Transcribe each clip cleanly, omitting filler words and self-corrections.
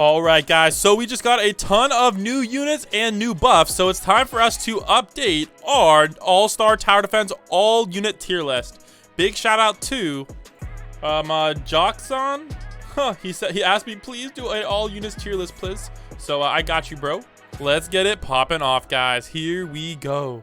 Alright guys, so we just got a ton of new units and new buffs, so it's time for us to update our all-star tower defense all unit tier list. Big shout out to Jockson. He asked me please do an all units tier list please. So I got you, bro. Let's get it popping off, guys. Here we go.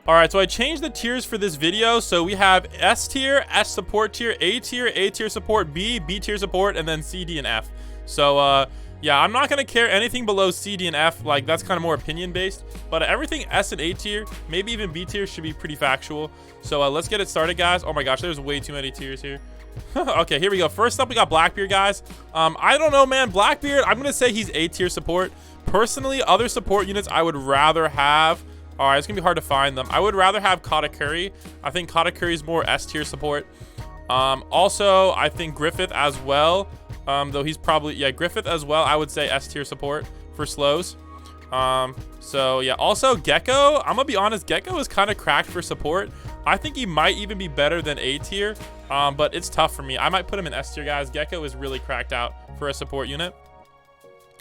Alright, so I changed the tiers for this video. So we have S tier, S support tier, A tier support, B tier support, and then C, D, and F. So yeah, I'm not gonna care anything below C, D, and F. Like, that's kind of more opinion based, but everything S and A tier, maybe even B tier, should be pretty factual. So let's get it started, guys. Oh my gosh, there's way too many tiers here. Okay, here we go. First up, we got Blackbeard, guys. I don't know, man. Blackbeard, I'm gonna say he's A tier support. Personally, other support units I would rather have. All right, it's gonna be hard to find them. I would rather have Katakuri. I think Katakuri is more S tier support. Also, I think Griffith as well. Though he's probably, yeah, Griffith as well, I would say S tier support for slows. So yeah, also Gecko, I'm gonna be honest, Gecko is kind of cracked for support. I think he might even be better than A tier, but it's tough for me. I might put him in S tier, guys. Gecko is really cracked out for a support unit.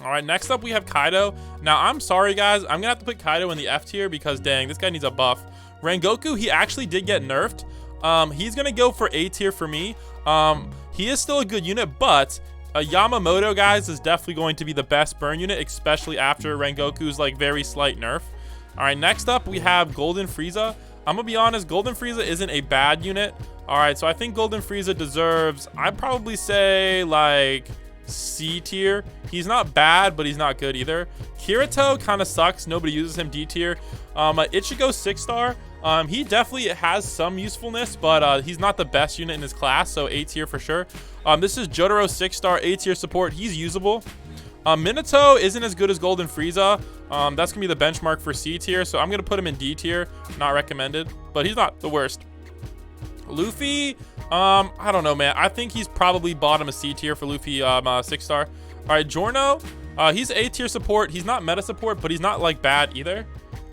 All right, next up we have Kaido. Now, I'm sorry, guys. I'm gonna have to put Kaido in the F tier because, dang, this guy needs a buff. Rengoku, he actually did get nerfed. He's gonna go for A tier for me. He is still a good unit, but Yamamoto, guys, is definitely going to be the best burn unit, especially after Rengoku's like very slight nerf. All right, next up we have Golden Frieza. I'm gonna be honest, Golden Frieza isn't a bad unit. All right, so I think Golden Frieza deserves, I'd probably say like C tier. He's not bad, but he's not good either. Kirito kind of sucks. Nobody uses him. D tier. Ichigo 6-star. He definitely has some usefulness, but he's not the best unit in his class, so A tier for sure. This is Jotaro 6-star, A tier support. He's usable. Minato isn't as good as Golden Frieza. That's gonna be the benchmark for C tier, so I'm gonna put him in D tier. Not recommended, but he's not the worst. Luffy, I don't know, man. I think he's probably bottom of C tier for Luffy, 6-star. All right, Giorno, he's A tier support. He's not meta support, but he's not like bad either.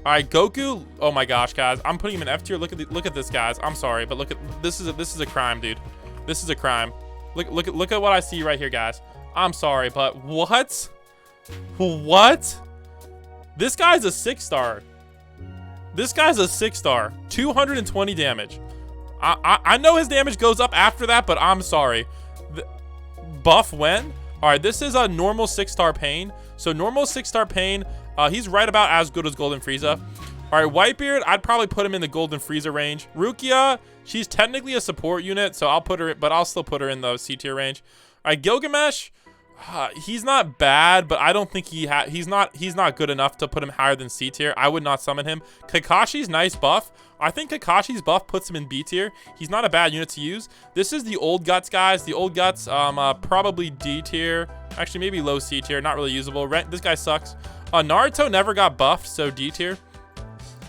All right, Goku. Oh my gosh, guys, I'm putting him in F tier. Look at this, guys. I'm sorry, but look at this is a crime, dude. This is a crime. Look at what I see right here, guys. I'm sorry, but what? This guy's a 6-star. This guy's a 6-star. 220 damage. I know his damage goes up after that, but I'm sorry. Buff when? All right, this is a normal 6-star pain. So normal 6-star pain, he's right about as good as Golden Frieza. All right, Whitebeard, I'd probably put him in the Golden Frieza range. Rukia, she's technically a support unit, so I'll put her, but I'll still put her in the C tier range. All right, Gilgamesh, he's not bad, but I don't think he's not good enough to put him higher than C tier. I would not summon him. Kakashi's nice buff. I think Kakashi's buff puts him in B tier. He's not a bad unit to use. This is the Old Guts, guys. The Old Guts, probably D tier. Actually, maybe low C tier. Not really usable. This guy sucks. Naruto never got buffed, so D tier.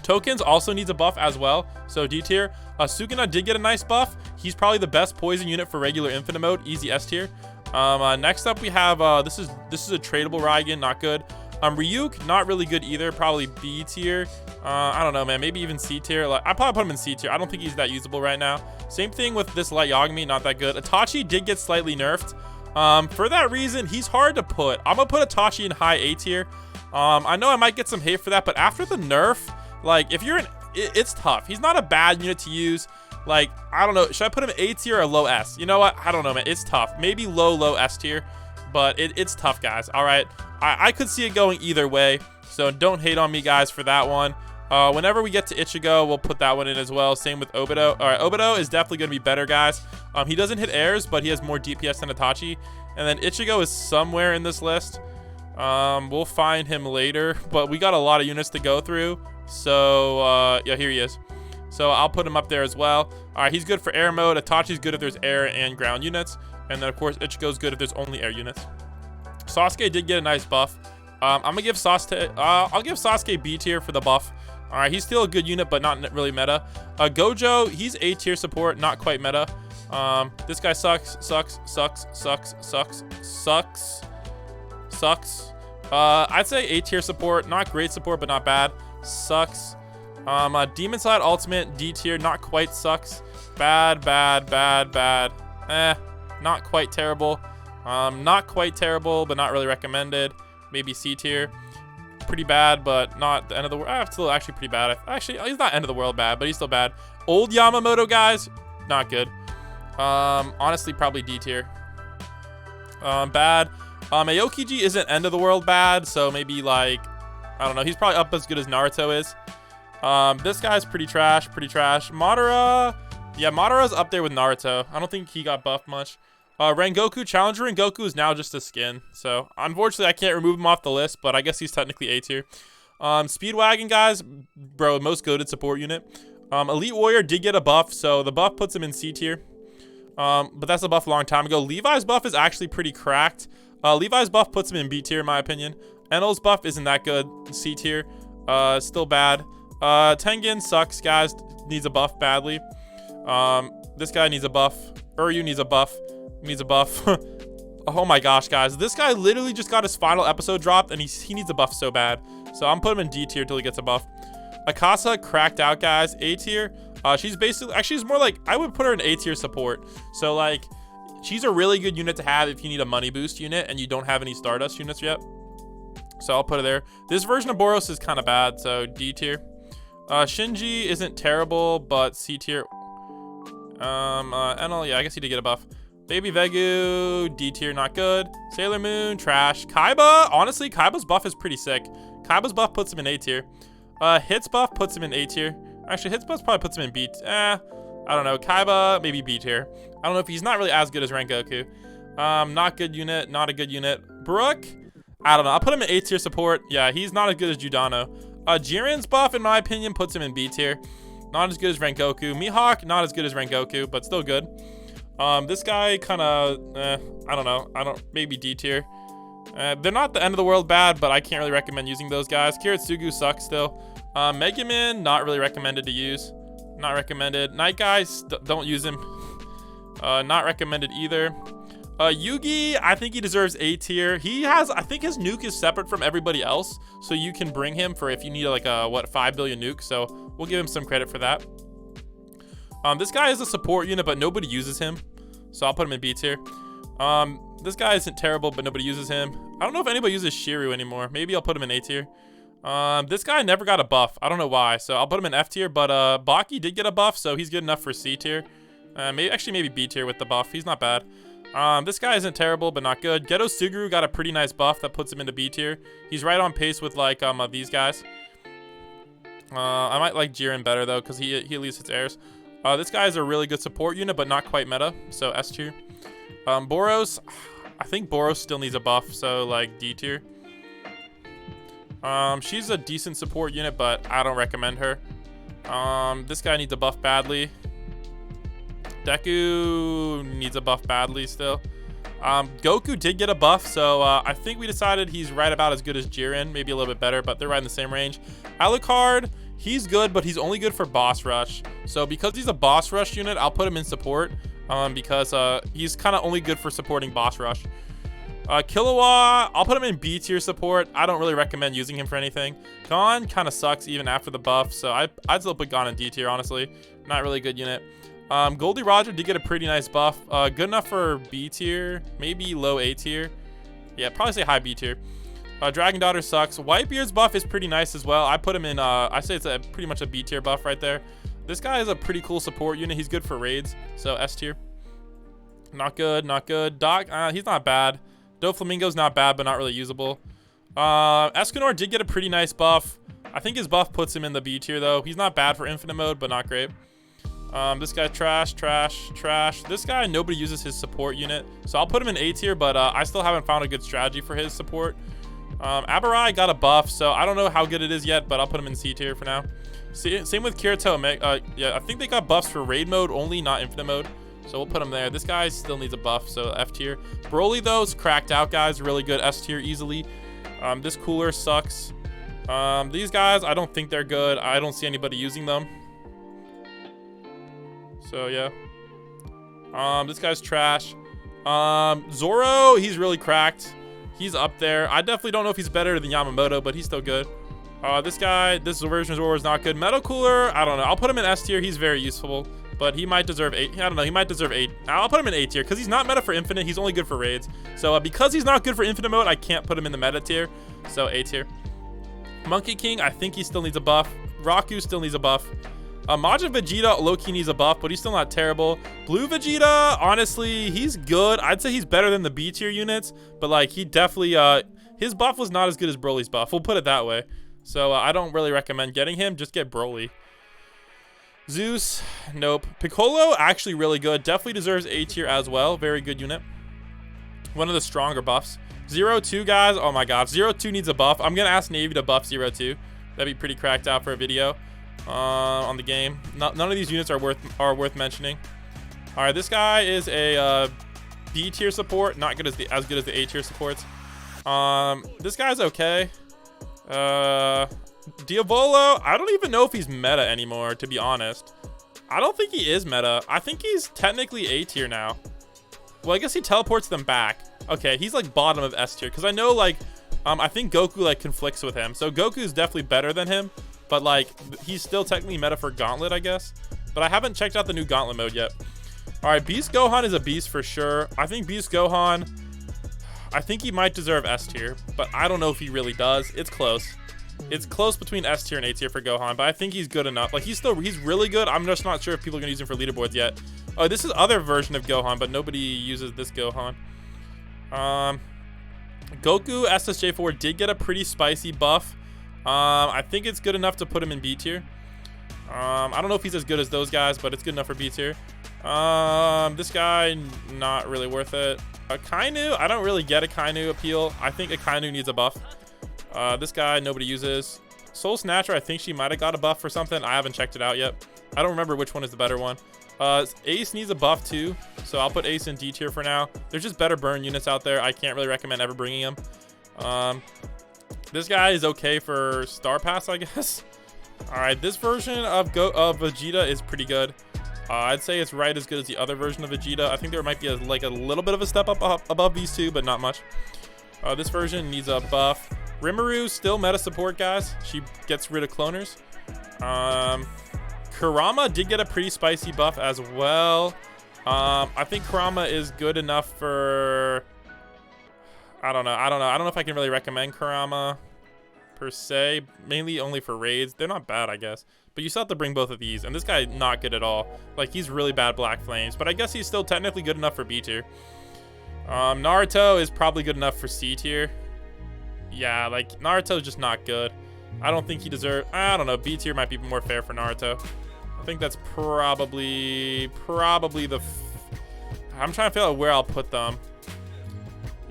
Tokens also needs a buff as well, so D tier. Sukuna did get a nice buff. He's probably the best poison unit for regular infinite mode. Easy S tier. Next up we have this is a tradable Raigen, not good. Ryuk, not really good either, probably B tier. I don't know, man, maybe even C tier. Like, I probably put him in C tier. I don't think he's that usable right now. Same thing with this Light Yagami, not that good. Itachi did get slightly nerfed. For that reason, he's hard to put. I'm gonna put Itachi in high A tier. I know I might get some hate for that, but after the nerf, like, if you're in, it's tough. He's not a bad unit to use. Like, I don't know, should I put him in A tier or low S? You know what, I don't know, man. It's tough. Maybe low S tier, but it's tough, guys. All right, I could see it going either way, so don't hate on me, guys, for that one. Whenever we get to Ichigo, we'll put that one in as well. Same with Obito. All right, Obito is definitely going to be better, guys. He doesn't hit airs, but he has more DPS than Itachi. And then Ichigo is somewhere in this list. We'll find him later, but we got a lot of units to go through. So, yeah, here he is. So I'll put him up there as well. All right, he's good for air mode. Itachi's good if there's air and ground units. And then, of course, Ichigo's good if there's only air units. Sasuke did get a nice buff. I'm going to give Sasuke, I'll give Sasuke B tier for the buff. All right, he's still a good unit, but not really meta. Gojo, he's A tier support, not quite meta. This guy sucks. I'd say A tier support, not great support, but not bad. Sucks. Demon Slide Ultimate, D tier, not quite sucks. Bad. Not quite terrible. Not quite terrible, but not really recommended. Maybe C tier. Pretty bad, but not the end of the world. Still actually pretty bad. Actually, he's not end of the world bad, but he's still bad. Old Yamamoto, guys, not good. Honestly, probably D tier. Bad. Aokiji isn't end of the world bad, so maybe like, I don't know. He's probably up as good as Naruto is. This guy's pretty trash, Madara, yeah, Madara's up there with Naruto. I don't think he got buffed much. Rengoku, Challenger Rengoku is now just a skin. So, unfortunately, I can't remove him off the list, but I guess he's technically A tier. Speedwagon, guys, bro, most goated support unit. Elite Warrior did get a buff, so the buff puts him in C tier. But that's a buff a long time ago. Levi's buff is actually pretty cracked. Levi's buff puts him in B tier, in my opinion. Enel's buff isn't that good. C tier. Still bad. Tengen sucks, guys. Needs a buff badly. This guy needs a buff. Uryu needs a buff. Needs a buff. Oh my gosh, guys. This guy literally just got his final episode dropped, and he needs a buff so bad. So I'm putting him in D tier till he gets a buff. Akasa cracked out, guys. A tier. She's basically, actually, she's more like, I would put her in A tier support. So like, she's a really good unit to have if you need a money boost unit and you don't have any Stardust units yet. So I'll put her there. This version of Boros is kind of bad, so D tier. Shinji isn't terrible, but C tier. Enel, yeah, I guess he did get a buff. Baby Vegu, D tier, not good. Sailor Moon, trash. Kaiba, honestly, Kaiba's buff is pretty sick. Kaiba's buff puts him in A tier. Hits buff puts him in A tier. Actually, Hits buff probably puts him in B. I don't know. Kaiba, maybe B tier. I don't know if he's not really as good as Rengoku. Not good unit, not a good unit. Brook, I don't know. I'll put him in A tier support. Yeah, he's not as good as Judano. Jiren's buff, in my opinion, puts him in B tier. Not as good as Rengoku. Mihawk, not as good as Rengoku, but still good. This guy kind of, I don't know. Maybe D tier. They're not the end of the world bad, but I can't really recommend using those guys. Kiritsugu sucks still. Megumin, not really recommended to use. Not recommended. Night Guys, don't use him. Not recommended either. Yugi, I think he deserves A tier. He has, I think his nuke is separate from everybody else, so you can bring him for if you need like a, what, 5 billion nuke, so we'll give him some credit for that. This guy is a support unit, but nobody uses him, so I'll put him in B tier. This guy isn't terrible, but nobody uses him. I don't know if anybody uses Shiru anymore. Maybe I'll put him in A tier. This guy never got a buff. I don't know why, so I'll put him in F tier, but Baki did get a buff, so he's good enough for C tier. Maybe B tier with the buff. He's not bad. This guy isn't terrible, but not good. Geto Suguru got a pretty nice buff that puts him into B tier. He's right on pace with like these guys. I might like Jiren better though, because he at least hits airs. This guy is a really good support unit, but not quite meta, so S tier. Boros, I think Boros still needs a buff, so like D tier. She's a decent support unit, but I don't recommend her. This guy needs a buff badly. Deku needs a buff badly still. Goku did get a buff, so I think we decided he's right about as good as Jiren, maybe a little bit better, but they're right in the same range. Alucard, he's good, but he's only good for boss rush. So because he's a boss rush unit, I'll put him in support, because he's kind of only good for supporting boss rush. Killua, I'll put him in B tier support. I don't really recommend using him for anything. Gon kind of sucks even after the buff, so I'd still put Gon in D tier, honestly. Not really a good unit. Goldie Roger did get a pretty nice buff. Good enough for B tier, maybe low A tier. Yeah, probably say high B tier. Dragon Daughter sucks. Whitebeard's buff is pretty nice as well. I put him in, I say it's pretty much a B tier buff right there. This guy is a pretty cool support unit. He's good for raids, so S tier. Not good, not good. Doc, he's not bad. Doflamingo's not bad, but not really usable. Escanor did get a pretty nice buff. I think his buff puts him in the B tier though. He's not bad for infinite mode, but not great. This guy trash. This guy, nobody uses his support unit, so I'll put him in A tier, but I still haven't found a good strategy for his support. Abarai got a buff, so I don't know how good it is yet, but I'll put him in C tier for now. Same with Kirito. Yeah, I think they got buffs for raid mode only, not infinite mode, so we'll put him there. This guy still needs a buff, so F tier. Broly though is cracked out, guys, really good. S tier easily. This cooler sucks. These guys, I don't think they're good. I don't see anybody using them. So yeah, this guy's trash. Zoro, he's really cracked. He's up there. I definitely don't know if he's better than Yamamoto, but he's still good. This guy, this version of Zoro is not good. Metal Cooler, I don't know. I'll put him in S tier. He's very useful. but he might deserve 8. I don't know. He might deserve 8. I'll put him in A tier because he's not meta for infinite. He's only good for raids. So because he's not good for infinite mode, I can't put him in the meta tier. So A tier. Monkey King, I think he still needs a buff. Raku still needs a buff. Majin Vegeta low-key needs a buff, but he's still not terrible. Blue Vegeta, honestly, he's good. I'd say he's better than the B tier units, but like he definitely his buff was not as good as Broly's buff. We'll put it that way. So I don't really recommend getting him. Just get Broly. Zeus, nope. Piccolo, actually really good. Definitely deserves A tier as well. Very good unit. One of the stronger buffs. 0-2, guys. Oh my god. 0-2 needs a buff. I'm going to ask Navy to buff 0-2. That'd be pretty cracked out for a video on the game. None of these units are worth mentioning. All right, this guy is a B tier support. Not good as good as the A tier supports. This guy's okay. Diavolo, I don't even know if he's meta anymore, to be honest. I don't think he is meta. I think he's technically A tier now. Well, I guess he teleports them back. Okay, he's like bottom of S tier because I know like I think Goku like conflicts with him. So Goku's definitely better than him, but like he's still technically meta for Gauntlet, I guess. But I haven't checked out the new Gauntlet mode yet. All right, Beast Gohan is a beast for sure. I think Beast Gohan, I think he might deserve S tier, but I don't know if he really does. It's close. It's close between S tier and A tier for Gohan, but I think he's good enough. Like he's really good. I'm just not sure if people are gonna use him for leaderboards yet. Oh, this is other version of Gohan, but nobody uses this Gohan. Goku SSJ4 did get a pretty spicy buff. I think it's good enough to put him in B tier. I don't know if he's as good as those guys, but it's good enough for B tier. This guy, not really worth it. Akainu, I don't really get Akainu appeal. I think Akainu needs a buff. This guy, nobody uses. Soul Snatcher, I think she might have got a buff for something. I haven't checked it out yet. I don't remember which one is the better one. Ace needs a buff too, so I'll put Ace in D tier for now. There's just better burn units out there. I can't really recommend ever bringing him. This guy is okay for Star Pass, I guess. All right, this version of Vegeta is pretty good. I'd say it's right as good as the other version of Vegeta. I think there might be like a little bit of a step up above these two, but not much. This version needs a buff. Rimuru, still meta support, guys. She gets rid of cloners. Kurama did get a pretty spicy buff as well. I think Kurama is good enough for... I don't know if I can really recommend Kurama per se. Mainly only for raids. They're not bad, I guess. But you still have to bring both of these. And this guy, not good at all. Like, he's really bad Black Flames. But I guess he's still technically good enough for B tier. Naruto is probably good enough for C tier. Yeah, like, Naruto is just not good. I don't think he deserves... I don't know. B tier might be more fair for Naruto. I think that's probably the... I'm trying to figure out where I'll put them.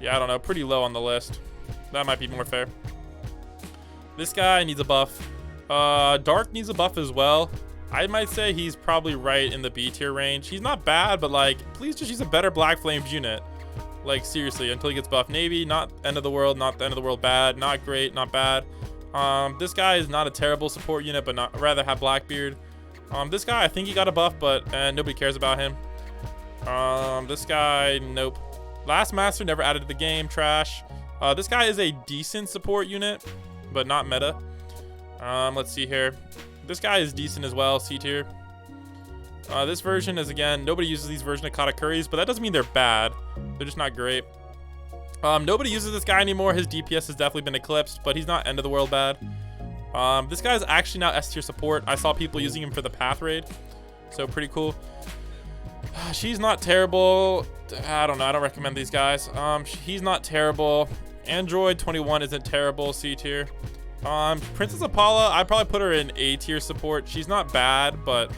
Yeah, I don't know. Pretty low on the list. That might be more fair. This guy needs a buff. Dark needs a buff as well. I might say he's probably right in the B tier range. He's not bad, but like, please just use a better Black Flames unit. Like, seriously, until he gets buffed. Navy, not end of the world, not the end of the world bad. Not great, not bad. This guy is not a terrible support unit, but not rather have Blackbeard. This guy, I think he got a buff, but nobody cares about him. This guy, nope. Last Master never added to the game, trash. This guy is a decent support unit, but not meta. Let's see here. This guy is decent as well, C tier. This version is, again, nobody uses these version of Katakuris, but that doesn't mean they're bad. They're just not great. Nobody uses this guy anymore. His DPS has definitely been eclipsed, but he's not end of the world bad. This guy's actually now S tier support. I saw people using him for the path raid, so pretty cool. She's not terrible. I don't know. I don't recommend these guys. He's not terrible. Android 21 isn't terrible. C tier. Princess Apollo, I'd probably put her in A tier support. She's not bad, but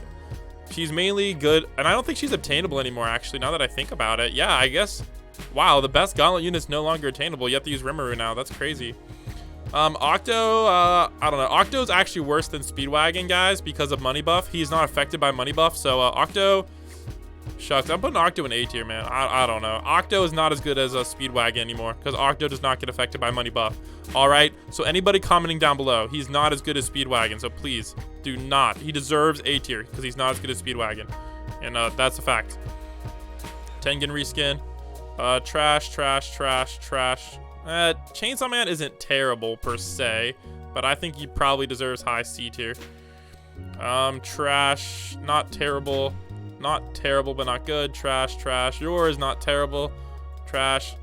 she's mainly good, and I don't think she's obtainable anymore, actually, now that I think about it. Yeah, I guess. Wow, the best Gauntlet unit's no longer attainable. You have to use Rimuru now. That's crazy. Octo, I don't know. Octo's actually worse than Speedwagon, guys, because of money buff. He's not affected by money buff, so Octo... Shucks, I'm putting Octo in A tier, man. I don't know. Octo is not as good as a Speedwagon anymore, because Octo does not get affected by money buff. Alright, so anybody commenting down below, he's not as good as Speedwagon, so please, do not. He deserves A tier, because he's not as good as Speedwagon. And that's a fact. Tengen reskin. Trash. Chainsaw Man isn't terrible, per se, but I think he probably deserves high C tier. Trash, not terrible. Not terrible, but not good. Trash, trash. Yours, not terrible. Trash.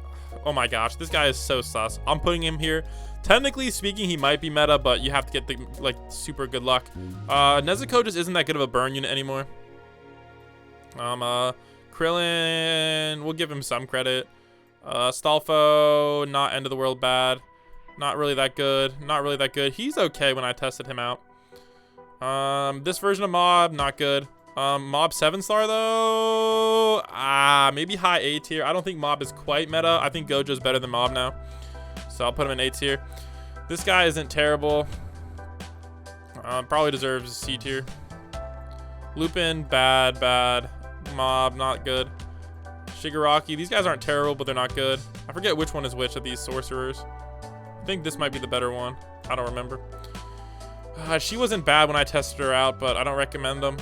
Oh my gosh, this guy is so sus. I'm putting him here. Technically speaking, he might be meta, but you have to get the like super good luck. Nezuko just isn't that good of a burn unit anymore. Krillin, we'll give him some credit. Stalfo, not end of the world bad. Not really that good. Not really that good. He's okay when I tested him out. This version of Mob, not good. Mob 7-star though. Maybe high A tier. I don't think Mob is quite meta. I think Gojo's better than Mob now. So I'll put him in A tier. This guy isn't terrible. Probably deserves C tier. Lupin, bad, bad. Mob, not good. Shigaraki, these guys aren't terrible, but they're not good. I forget which one is which of these sorcerers. I think this might be the better one. I don't remember. She wasn't bad when I tested her out, but I don't recommend them.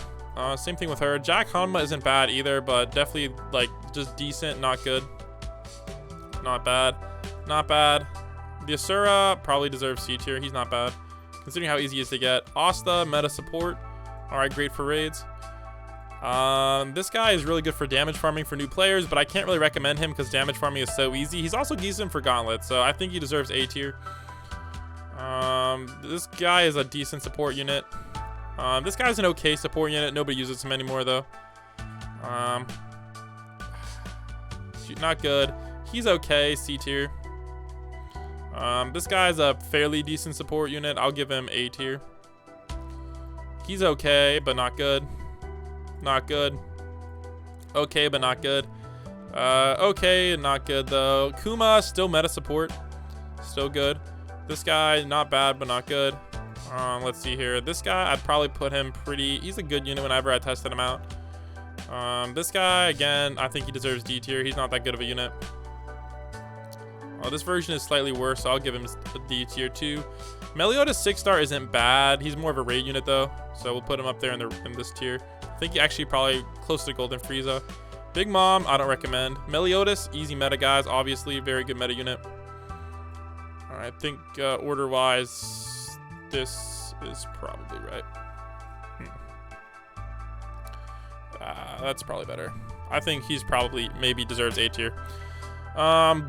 Same thing with her. Jack Hanma isn't bad either, but definitely like just decent, not good. Not bad. Not bad. The Asura probably deserves C tier. He's not bad, considering how easy he is to get. Asta, meta support. Alright, great for raids. This guy is really good for damage farming for new players, but I can't really recommend him because damage farming is so easy. He's also decent for gauntlets, so I think he deserves A tier. This guy is a decent support unit. This guy's an okay support unit. Nobody uses him anymore though. Not good. He's okay, C tier. This guy's a fairly decent support unit. I'll give him A tier. He's okay, but not good. Not good. Okay, but not good. Okay, not good though. Kuma, still meta support. Still good. This guy, not bad, but not good. Let's see here. This guy, I'd probably put him pretty... He's a good unit whenever I tested him out. This guy, again, I think he deserves D tier. He's not that good of a unit. This version is slightly worse, so I'll give him a D tier too. Meliodas 6-star isn't bad. He's more of a raid unit though, so we'll put him up there in this tier. I think he actually probably close to Golden Frieza. Big Mom, I don't recommend. Meliodas, easy meta guys, obviously, very good meta unit. I think order-wise, this is probably right. That's probably better. I think he's probably maybe deserves A tier.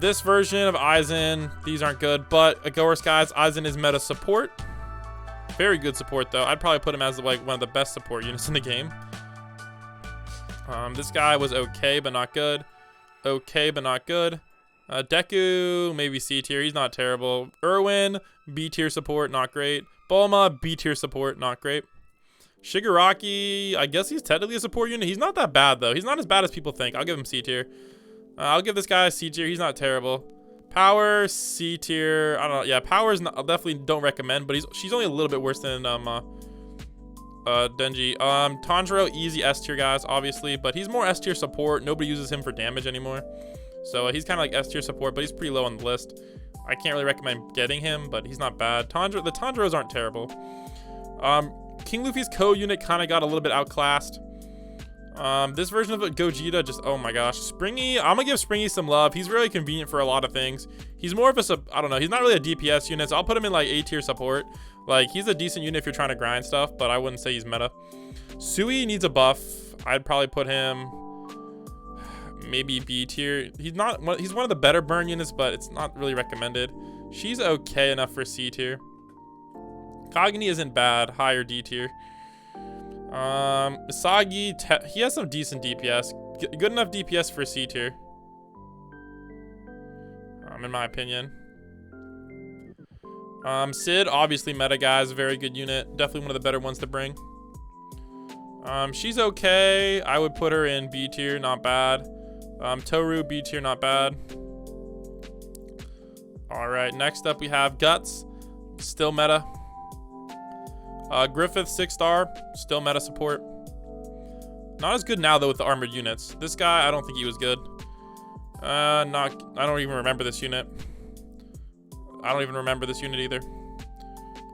This version of Aizen, these aren't good, but Agorist guys, Aizen is meta support. Very good support though. I'd probably put him as like one of the best support units in the game. This guy was okay, but not good. Okay, but not good. Deku, maybe C tier. He's not terrible. Erwin, B tier support, not great. Bulma, B tier support, not great. Shigaraki, I guess he's technically a support unit. He's not that bad though. He's not as bad as people think. I'll give him C tier. I'll give this guy C tier. He's not terrible. Power, C tier. I don't know. Yeah, Power's not, I definitely don't recommend, but she's only a little bit worse than Denji. Tanjiro, easy S tier guys, obviously, but he's more S tier support. Nobody uses him for damage anymore. So he's kind of like S tier support, but he's pretty low on the list. I can't really recommend getting him, but he's not bad. The Tanjiros aren't terrible. King Luffy's co-unit kind of got a little bit outclassed. This version of Gogeta just, oh my gosh. Springy, I'm gonna give Springy some love. He's really convenient for a lot of things. He's more of a, I don't know, he's not really a DPS unit, so I'll put him in like A tier support. Like, he's a decent unit if you're trying to grind stuff, but I wouldn't say he's meta. Sui needs a buff. I'd probably put him maybe B tier. He's one of the better burn units, but it's not really recommended. She's okay enough for C tier. Kagani isn't bad, higher D tier. Isagi, he has some decent DPS. Good enough DPS for C tier. In my opinion. Sid, obviously meta guys, very good unit. Definitely one of the better ones to bring. She's okay. I would put her in B tier, not bad. Toru, B tier, not bad. All right, next up we have Guts, still meta. Griffith, 6-star, still meta support. Not as good now though with the armored units. This guy, I don't think he was good. I don't even remember this unit. I don't even remember this unit either.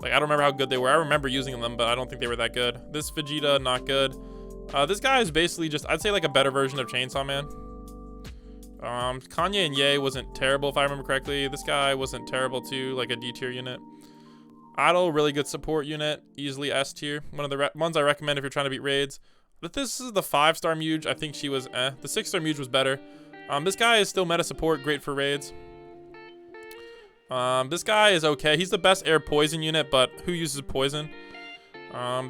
Like, I don't remember how good they were. I remember using them, but I don't think they were that good. This Vegeta, not good. This guy is basically just, I'd say like a better version of Chainsaw Man. Kanye and Ye wasn't terrible if I remember correctly. This guy wasn't terrible too, like a D tier unit. Idol, really good support unit, easily S tier. One of the ones I recommend if you're trying to beat raids. But this is the 5-star Muge. I think she was The 6-star Muge was better. This guy is still meta support, great for raids. This guy is okay. He's the best air poison unit, but who uses poison?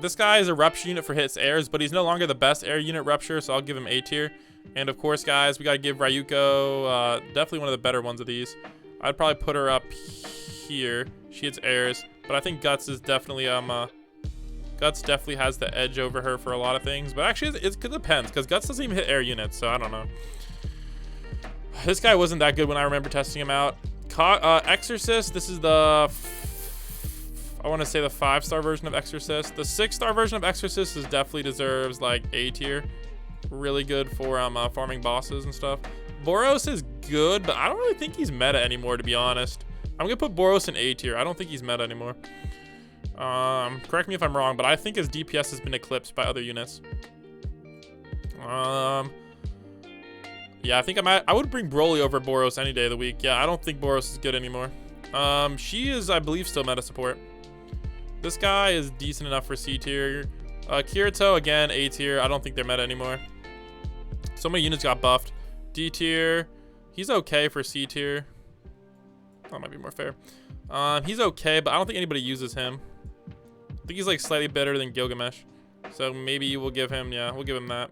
This guy is a rupture unit for hits airs, but he's no longer the best air unit rupture, so I'll give him A tier. And of course, guys, we gotta give Ryuko definitely one of the better ones of these. I'd probably put her up here. She hits airs, but I think Guts is definitely Guts definitely has the edge over her for a lot of things. But actually, it depends, because Guts doesn't even hit air units, so I don't know. This guy wasn't that good when I remember testing him out. Exorcist, this is the I want to say the 5-star version of Exorcist. The 6-star version of Exorcist definitely deserves like A tier. Really good for farming bosses and stuff. Boros is good, but I don't really think he's meta anymore, to be honest. I'm gonna put Boros in A tier. I don't think he's meta anymore. Correct me if I'm wrong, but I think his DPS has been eclipsed by other units. Yeah, I think I would bring Broly over Boros any day of the week. Yeah, I don't think Boros is good anymore. She is, I believe, still meta support. This guy is decent enough for C tier. Kirito, again, A tier. I don't think they're meta anymore. So many units got buffed. D tier. He's okay for C tier. That might be more fair. He's okay, but I don't think anybody uses him. I think he's like slightly better than Gilgamesh. So maybe we'll give him, yeah, we'll give him that.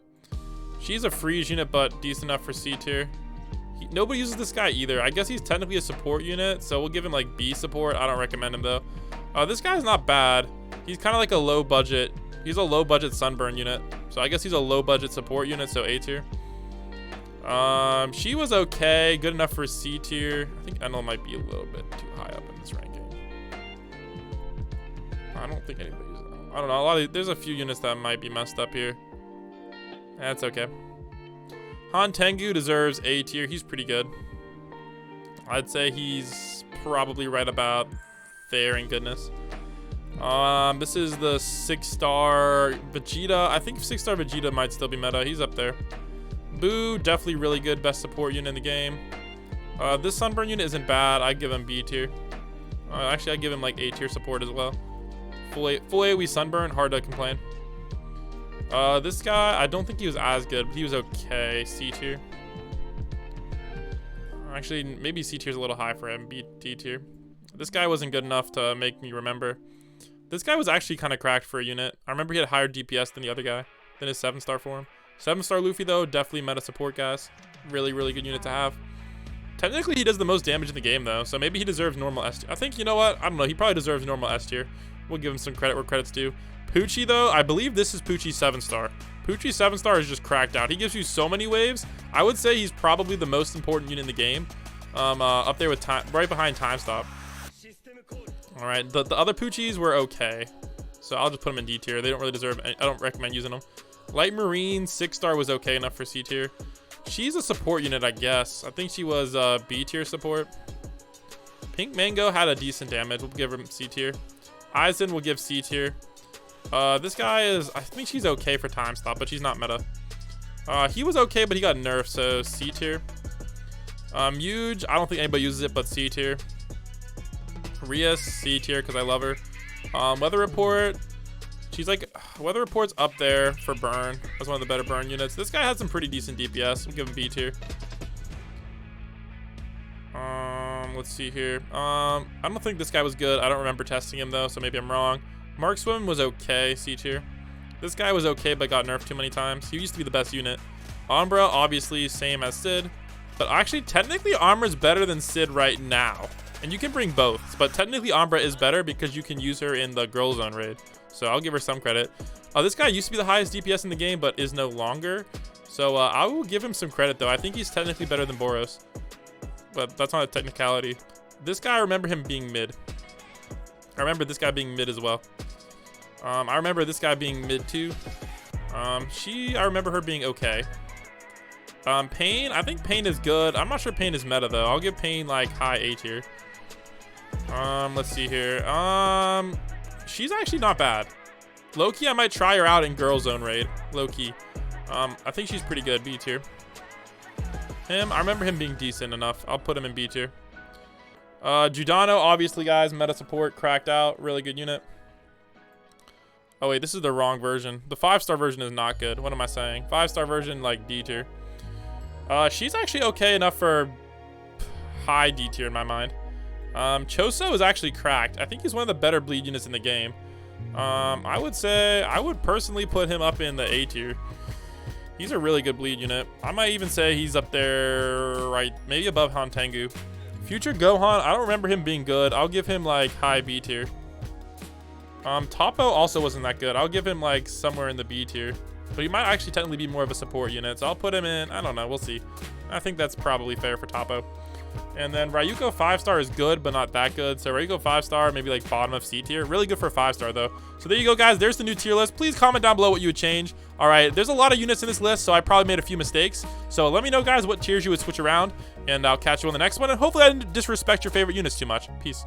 She's a freeze unit, but decent enough for C tier. Nobody uses this guy either. I guess he's technically a support unit, so we'll give him like B support. I don't recommend him though. This guy's not bad. He's kind of like a low budget. He's a low budget sunburn unit. So I guess he's a low budget support unit, so A tier. She was okay, good enough for C tier. I think Enel might be a little bit too high up in this ranking. I don't think anybody uses Enel. I don't know. There's a few units that might be messed up here. That's okay. Han Tengu deserves A tier. He's pretty good. I'd say he's probably right about there in goodness. This is the 6-star Vegeta. I think 6-star Vegeta might still be meta. He's up there. Boo, definitely really good, best support unit in the game. This Sunburn unit isn't bad. I'd give him B tier. Actually, I'd give him like A tier support as well. Full AoE Sunburn, hard to complain. This guy, I don't think he was as good, but he was okay. C tier. Actually, maybe C tier is a little high for him. D tier. This guy wasn't good enough to make me remember. This guy was actually kind of cracked for a unit. I remember he had higher DPS than the other guy, than his 7-star form. 7-star Luffy though, definitely meta support, guys. Really, really good unit to have. Technically, he does the most damage in the game though, so maybe he deserves normal S tier. I think, you know what? I don't know. He probably deserves normal S tier. We'll give him some credit where credit's due. Poochie though, I believe this is Poochie's 7-star. Poochie's 7-star is just cracked out. He gives you so many waves. I would say he's probably the most important unit in the game. Up there with time, right behind Time Stop. All right, the other Poochies were okay, so I'll just put them in D tier. They don't really deserve any, I don't recommend using them. Light Marine 6-star was okay enough for C tier. She's a support unit, I guess. I think she was B tier support. Pink Mango had a decent damage. We'll give him C tier. Aizen will give C tier. This guy is, I think she's okay for Time Stop, but she's not meta. He was okay, but he got nerfed, so C tier. Huge, I don't think anybody uses it, but C tier. Rias, C tier, because I love her. Weather Report, she's like, Weather Report's up there for burn. That's one of the better burn units. This guy has some pretty decent DPS. We'll give him B tier. Let's see here. I don't think this guy was good. I don't remember testing him though, so maybe I'm wrong. Mark Swim was okay, C tier. This guy was okay, but got nerfed too many times. He used to be the best unit. Umbra, obviously, same as Sid. But actually, technically, Umbra's better than Sid right now. And you can bring both, but technically Umbra is better because you can use her in the Girl Zone raid. So I'll give her some credit. This guy used to be the highest DPS in the game, but is no longer. So I will give him some credit, though. I think he's technically better than Boros. But that's not a technicality. This guy, I remember him being mid. I remember this guy being mid as well. I remember this guy being mid too. I remember her being okay. Pain, I think Pain is good. I'm not sure Pain is meta though. I'll give Pain like high A tier. Let's see here. She's actually not bad. Low-key, I might try her out in Girl Zone raid. Low-key. I think she's pretty good. B tier. I remember him being decent enough. I'll put him in B tier. Giordano, obviously, guys, meta support, cracked out, really good unit. Oh wait, this is the wrong version. The 5-star version is not good. What am I saying? 5-star version, like D tier. She's actually okay enough for high D tier in my mind. Choso is actually cracked. I think he's one of the better bleed units in the game. I would say I would personally put him up in the A tier. He's a really good bleed unit. I might even say he's up there, right, maybe above Hantengu. Future Gohan, I don't remember him being good. I'll give him like high B tier. Topo also wasn't that good. I'll give him like somewhere in the B tier. But he might actually technically be more of a support unit. So I'll put him in, I don't know, we'll see. I think that's probably fair for Topo. And then Ryuko 5-star is good, but not that good. So Ryuko 5-star, maybe like bottom of C tier. Really good for 5-star though. So there you go, guys. There's the new tier list. Please comment down below what you would change. All right, there's a lot of units in this list, so I probably made a few mistakes. So let me know, guys, what tiers you would switch around, and I'll catch you on the next one. And hopefully I didn't disrespect your favorite units too much. Peace.